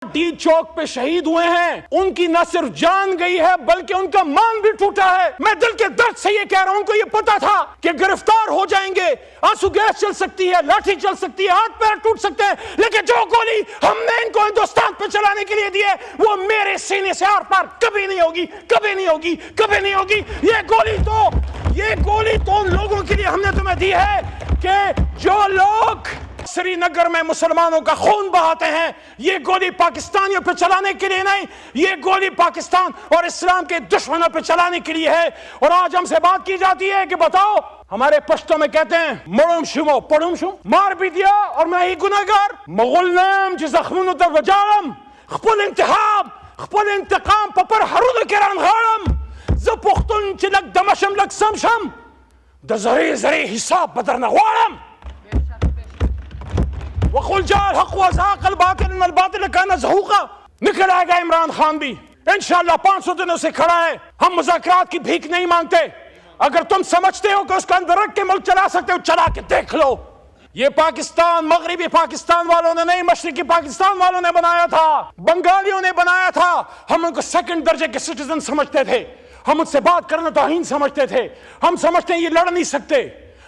D चौक पे शहीद हुए हैं, उनकी न सिर्फ जान गई है बल्कि उनका मान भी टूटा है। मैं दिल के दर्द से ये कह रहा हूं, उनको ये पता था कि गिरफ्तार हो जाएंगे, आंसू गैस चल सकती है, लाठी चल सकती है, हाथ पैर टूट सकते हैं, लेकिन जो गोली हमने इनको हिंदुस्तान पे चलाने के लिए दी है वो मेरे सीने से आर पार कभी नहीं होगी, कभी नहीं होगी, कभी नहीं होगी। ये गोली तो उन लोगों के लिए हमने तुम्हें दी है कि जो लोग श्रीनगर में मुसलमानों का खून बहाते हैं, ये गोली पाकिस्तानियों पे चलाने के लिए नहीं, ये गोली पाकिस्तान और इस्लाम के दुश्मनों पे चलाने के लिए है। और आज हमसे बात की जाती है कि बताओ, हमारे पश्तो में कहते हैं मड़ुम शुमो पड़ुम शुम, मार भी दिया और मैं ही गुनहगार। मगुलनाम जख्मुन तर वजालम खपुल इंतहाब खपुल इंतकाम पपर हरुद किरान गालम ज पुख्तुन चिलक दमशम लक समशम द जरे जरे हिसाब बदर नवालम वकुल जाल हक व ज़ाक़ल बातिल अल बातिल काना ज़हूक़ा। निकल आएगा इमरान खान भी इंशाअल्लाह, 500 दिनों से खड़ा है। हम मुज़ाकरात की भीख नहीं मांगते। अगर तुम समझते हो कि उसका अंदर रख के मुल्क चला सकते हो, चला के देख लो। ये पाकिस्तान मगरिबी पाकिस्तान वालों ने नहीं, मशरिकी पाकिस्तान वालों ने बनाया था, बंगालियों ने बनाया था। हम उनको सेकंड दर्जे के सिटीजन समझते थे, हम उनसे बात करना तौहीन समझते थे। हम समझते हैं ये लड़ नहीं सकते,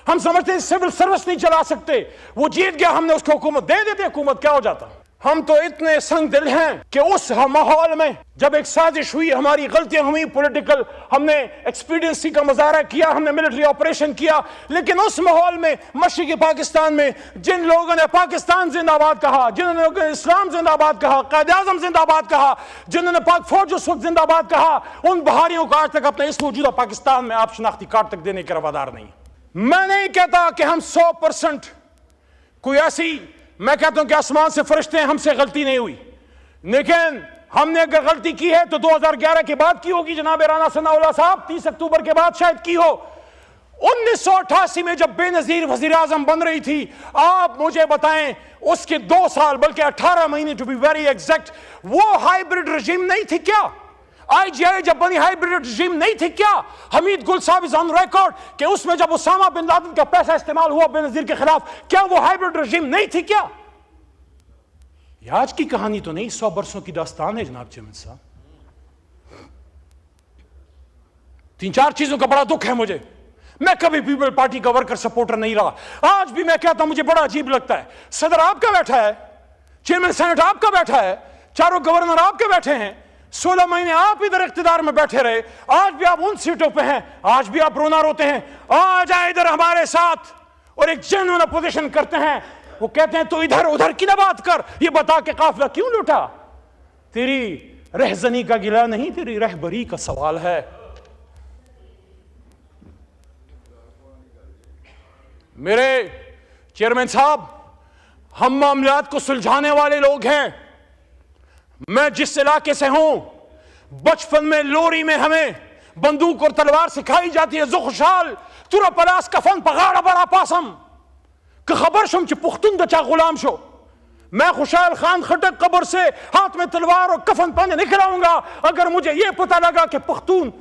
हम समझते हैं सिविल सर्विस नहीं चला सकते। वो जीत गया, हमने उसको हुकूमत दे देते, हुकूमत क्या हो जाता। हम तो इतने संग दिल हैं कि उस माहौल में जब एक साजिश हुई, हमारी गलतियां हुई पॉलिटिकल, हमने एक्सपीडियंसी का मुजाहरा किया, हमने मिलिट्री ऑपरेशन किया, लेकिन उस माहौल में मशरिकी पाकिस्तान में जिन लोगों ने पाकिस्तान जिंदाबाद कहा, जिन लोगों ने इस्लाम जिंदाबाद कहा, कायद-ए-आज़म जिंदाबाद कहा, जिन्होंने पाक फौज उस वक्त जिंदाबाद कहा, उन बहारियों को आज तक अपने इस मौजूदा पाकिस्तान में आप शनाख्ती कार्ड तक देने के रवादार नहीं। मैं नहीं कहता कि हम 100% कोई ऐसी, मैं कहता हूं कि आसमान से फरिश्ते हैं, हमसे गलती नहीं हुई, लेकिन हमने अगर गलती की है तो 2011 के बाद की होगी। जनाब राना सनाउल्लाह साहब 30 अक्टूबर के बाद शायद की हो। 1988 में जब बेनजीर वजीर आजम बन रही थी, आप मुझे बताएं उसके 2 साल बल्कि 18 महीने टू बी वेरी एग्जैक्ट, वो हाइब्रिड रजीम नहीं थी क्या? IGI जब बनी हाइब्रिड रजीम नहीं थी क्या? हमीद गुल साहब इज ऑन रिकॉर्ड कि उसमें जब उसामा बिन लादेन का पैसा इस्तेमाल हुआ बेनजीर के खिलाफ, क्या वो हाइब्रिड रजीम नहीं थी क्या? ये आज की कहानी तो नहीं, 100 बरसों की दास्तान है जनाब चेयरमैन साहब। 3-4 चीजों का बड़ा दुख है मुझे। मैं कभी पीपल पार्टी का वर्कर सपोर्टर नहीं रहा, आज भी मैं कहता हूं मुझे बड़ा अजीब लगता है। सदर आपका बैठा है, चेयरमैन सेनेट आपका बैठा है, चारों गवर्नर आपके बैठे हैं, 16 महीने आप इधर इख्तिदार में बैठे रहे, आज भी आप उन सीटों पे हैं, आज भी आप रोना रोते हैं। आ जाए इधर हमारे साथ और एक जेन्युइन अपोजिशन करते हैं। वो कहते हैं तो इधर उधर की ना बात कर, ये बता के काफिला क्यों लूटा। तेरी रहजनी का गिला नहीं, तेरी रहबरी का सवाल है। मेरे चेयरमैन साहब, हम मामलात को सुलझाने वाले लोग हैं। मैं जिस इलाके से हूं, बचपन में लोरी में हमें बंदूक और तलवार सिखाई जाती है। खुशाल तुरा पलास कफन पगाड़ा बड़ा पासम कि खबर शुम च पुख्तुन दचा गुलाम शो। मैं खुशाल खान खटक कब्र से हाथ में तलवार और कफन पहने निकल आऊंगा अगर मुझे यह पता लगा कि पख्तून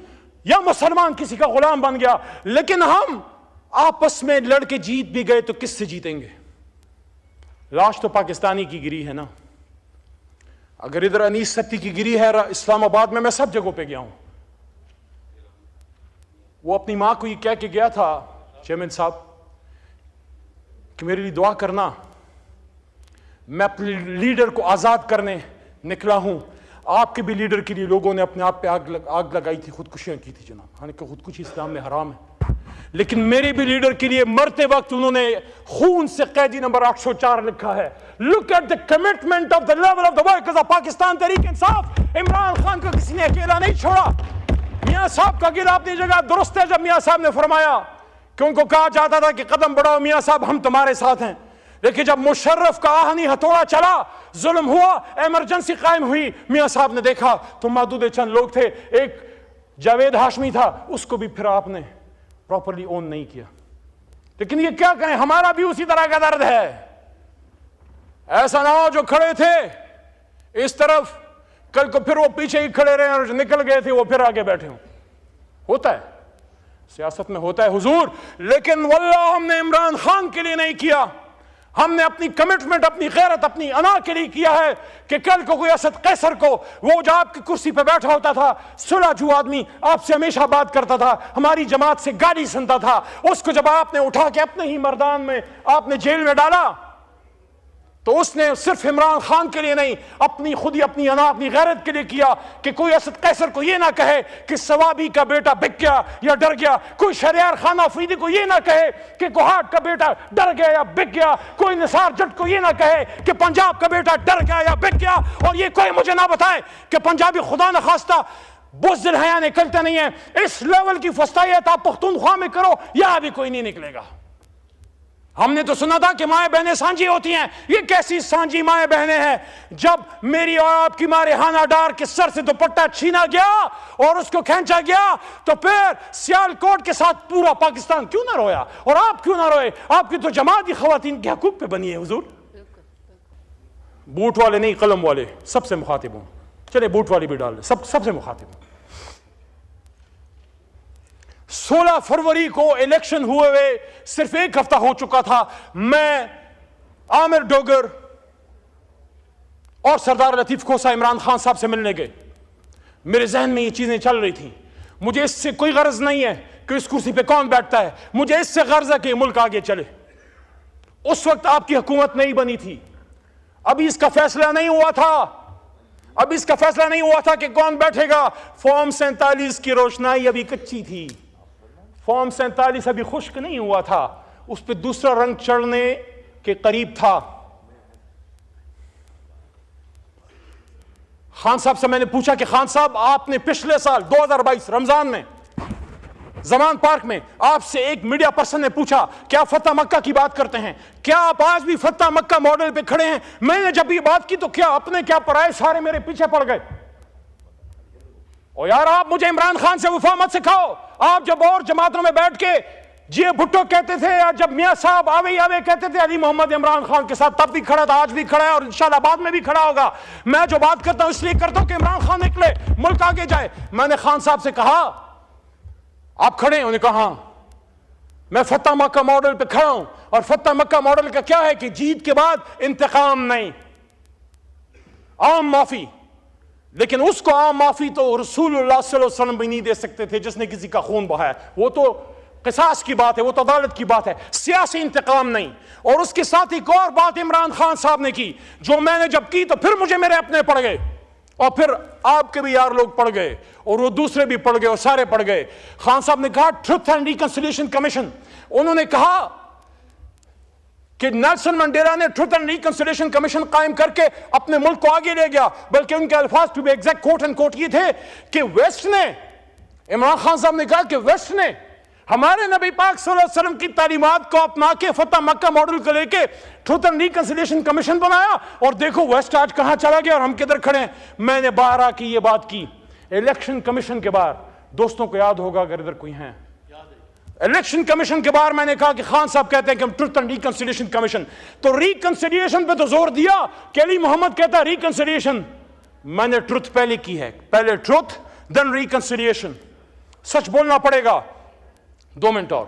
या मुसलमान किसी का गुलाम बन गया। लेकिन हम आपस में लड़के जीत भी गए तो किससे जीतेंगे? लाश तो पाकिस्तानी की गिरी है ना। अगर इधर अनीस सत्ती की गिरी है इस्लामाबाद में, मैं सब जगहों पे गया हूं। वो अपनी मां को ये कह के गया था चेयरमैन साहब कि मेरे लिए दुआ करना, मैं अपने लीडर को आजाद करने निकला हूं। आपके भी लीडर के लिए लोगों ने अपने आप पे आग लगाई थी, खुदकुशियां की थी जनाब। हालांकि खुदकुशी इस्लाम में हराम है, लेकिन मेरे भी लीडर के लिए मरते वक्त उन्होंने खून से कैदी नंबर 804 लिखा है। Look at the commitment of the level of the workers of Pakistan Tehreek Insaf. Imran Khan को किसी ने अकेला नहीं छोड़ा। मियां साहब का गिला अपनी जगह दुरुस्त है। जब मियां साहब ने फरमाया कि उनको कहा जाता था कि कदम बढ़ाओ मियां साहब, हम तुम्हारे साथ हैं, लेकिन जब मुशर्रफ का आहनी हथौड़ा चला, जुल्म हुआ, इमरजेंसी कायम हुई, मियां साहब ने देखा तो महदूद चंद लोग थे, एक जावेद हाशमी था, उसको भी फिर आपने प्रॉपर्ली ओन नहीं किया। लेकिन ये क्या कहें, हमारा भी उसी तरह का दर्द है। ऐसा ना हो जो खड़े थे इस तरफ, कल को फिर वो पीछे ही खड़े रहे और जो निकल गए थे वो फिर आगे बैठे हों। होता है, सियासत में होता है हुजूर। लेकिन वल्लाह हमने इमरान खान के लिए नहीं किया, ہم نے اپنی کمٹمنٹ، اپنی غیرت، اپنی انا کے لیے کیا ہے کہ کل کو کوئی اسد قیصر کو، وہ جو آپ کی کرسی پہ بیٹھا ہوتا تھا صلح جو آدمی آپ سے ہمیشہ بات کرتا تھا، ہماری جماعت سے گالی سنتا تھا، اس کو جب آپ نے اٹھا کے اپنے ہی میدان میں آپ نے جیل میں ڈالا تو اس نے صرف عمران خان کے لیے نہیں، اپنی خودی، اپنی انا، اپنی غیرت کے لیے کیا کہ کوئی اسد قیصر کو یہ نہ کہے کہ ثوابی کا بیٹا بک گیا یا ڈر گیا، کوئی شہریار خان آفریدی کو یہ نہ کہے کہ کوہاٹ کا بیٹا ڈر گیا یا بک گیا، کوئی نثار جٹ کو یہ نہ کہے کہ پنجاب کا بیٹا ڈر گیا یا بک گیا، اور یہ کوئی مجھے نہ بتائے کہ پنجابی خدا نخواستہ بزدل ہیں یا نکلتے نہیں ہیں۔ اس لیول کی فسطائیت آپ پختونخوا میں کرو، یہاں بھی کوئی نہیں نکلے گا۔ ہم نے تو سنا تھا کہ مائیں بہنیں سانجی ہوتی ہیں، یہ کیسی سانجی مائیں بہنیں ہیں؟ جب میری اور آپ کی ماں ریحانہ ڈار کے سر سے دوپٹہ چھینا گیا اور اس کو کھینچا گیا تو پھر سیال کوٹ کے ساتھ پورا پاکستان کیوں نہ رویا؟ اور آپ کیوں نہ روئے؟ آپ کی تو جماعت ہی خواتین کے حقوق پہ بنی ہے حضور۔ بوٹ والے نہیں، قلم والے سب سے مخاطب ہوں، چلے بوٹ والی بھی ڈال دیں، سب سے مخاطب ہوں۔ 16 فروری کو الیکشن ہوئے صرف ایک ہفتہ ہو چکا تھا، میں عامر ڈوگر اور سردار لطیف کھوسا عمران خان صاحب سے ملنے گئے۔ میرے ذہن میں یہ چیزیں چل رہی تھیں، مجھے اس سے کوئی غرض نہیں ہے کہ اس کرسی پہ کون بیٹھتا ہے، مجھے اس سے غرض ہے کہ ملک آگے چلے۔ اس وقت آپ کی حکومت نہیں بنی تھی، ابھی اس کا فیصلہ نہیں ہوا تھا کہ کون بیٹھے گا۔ فارم 47 کی روشنائی ابھی کچی تھی، فارم 47 ابھی خشک نہیں ہوا تھا، اس پہ دوسرا رنگ چڑھنے کے قریب تھا۔ خان صاحب سے میں نے پوچھا کہ خان صاحب، آپ نے پچھلے سال 2022 رمضان میں زمان پارک میں آپ سے ایک میڈیا پرسن نے پوچھا کیا فتح مکہ کی بات کرتے ہیں؟ کیا آپ آج بھی فتح مکہ ماڈل پہ کھڑے ہیں؟ میں نے جب یہ بات کی تو کیا اپنے کیا پرائے سارے میرے پیچھے پڑ گئے۔ اور یار آپ مجھے عمران خان سے وفا مت سکھاؤ۔ آپ جب اور جماعتوں میں بیٹھ کے جی بھٹو کہتے تھے، یا جب میاں صاحب آوے کہتے تھے علی محمد عمران خان کے ساتھ، تب بھی کھڑا تھا، آج بھی کھڑا ہے اور انشاءاللہ بعد میں بھی کھڑا ہوگا۔ میں جو بات کرتا ہوں اس لیے کرتا ہوں کہ عمران خان نکلے، ملک آگے جائے۔ میں نے خان صاحب سے کہا آپ کھڑے ہیں؟ انہوں نے کہا ہاں۔ میں فتح مکہ ماڈل پہ کھڑا ہوں، اور فتح مکہ ماڈل کا کیا ہے کہ جیت کے بعد انتقام نہیں، عام معافی۔ لیکن اس کو عام معافی تو رسول اللہ صلی اللہ علیہ وسلم بھی نہیں دے سکتے تھے جس نے کسی کا خون بہایا، وہ تو قصاص کی بات ہے، وہ تو عدالت کی بات ہے، سیاسی انتقام نہیں۔ اور اس کے ساتھ ایک اور بات عمران خان صاحب نے کی جو میں نے جب کی تو پھر مجھے میرے اپنے پڑ گئے، اور پھر آپ کے بھی یار لوگ پڑ گئے، اور وہ دوسرے بھی پڑ گئے، اور سارے پڑ گئے۔ خان صاحب نے کہا ٹروتھ اینڈ ریکنسیلیشن کمیشن، انہوں نے کہا کہ نیلسن منڈیلا نے ٹروتھ اینڈ ریکنسیلیشن کمیشن قائم کر کے اپنے ملک کو آگے لے گیا، بلکہ ان کے الفاظ to be exact quote end quote یہ تھے کہ ویسٹ نے، عمران خان صاحب نے کہا کہ ویسٹ نے ہمارے نبی پاک صلی اللہ علیہ وسلم کی تعلیمات کو اپنا کے فتح مکہ ماڈل کو لے کے ٹروتھ اینڈ ریکنسیلیشن کمیشن بنایا، اور دیکھو ویسٹ آج کہاں چلا گیا اور ہم کدھر کھڑے ہیں۔ میں نے 12 کی یہ بات کی الیکشن کمیشن کے بعد، دوستوں کو یاد ہوگا اگر ادھر کوئی ہیں، الیکشن کمیشن کے بعد میں نے کہا کہ خان صاحب کہتے ہیں کہ ہم ٹروتھ اینڈ ریکنسیلیشن کمیشن، تو ریکنسیلیشن پہ تو زور دیا کہ علی محمد کہتا ہے ریکنسیلیشن، میں نے ٹروتھ پہلے کی ہے، پہلے ٹروتھ دین ریکنسیلیشن۔ سچ بولنا پڑے گا۔ 2 منٹ اور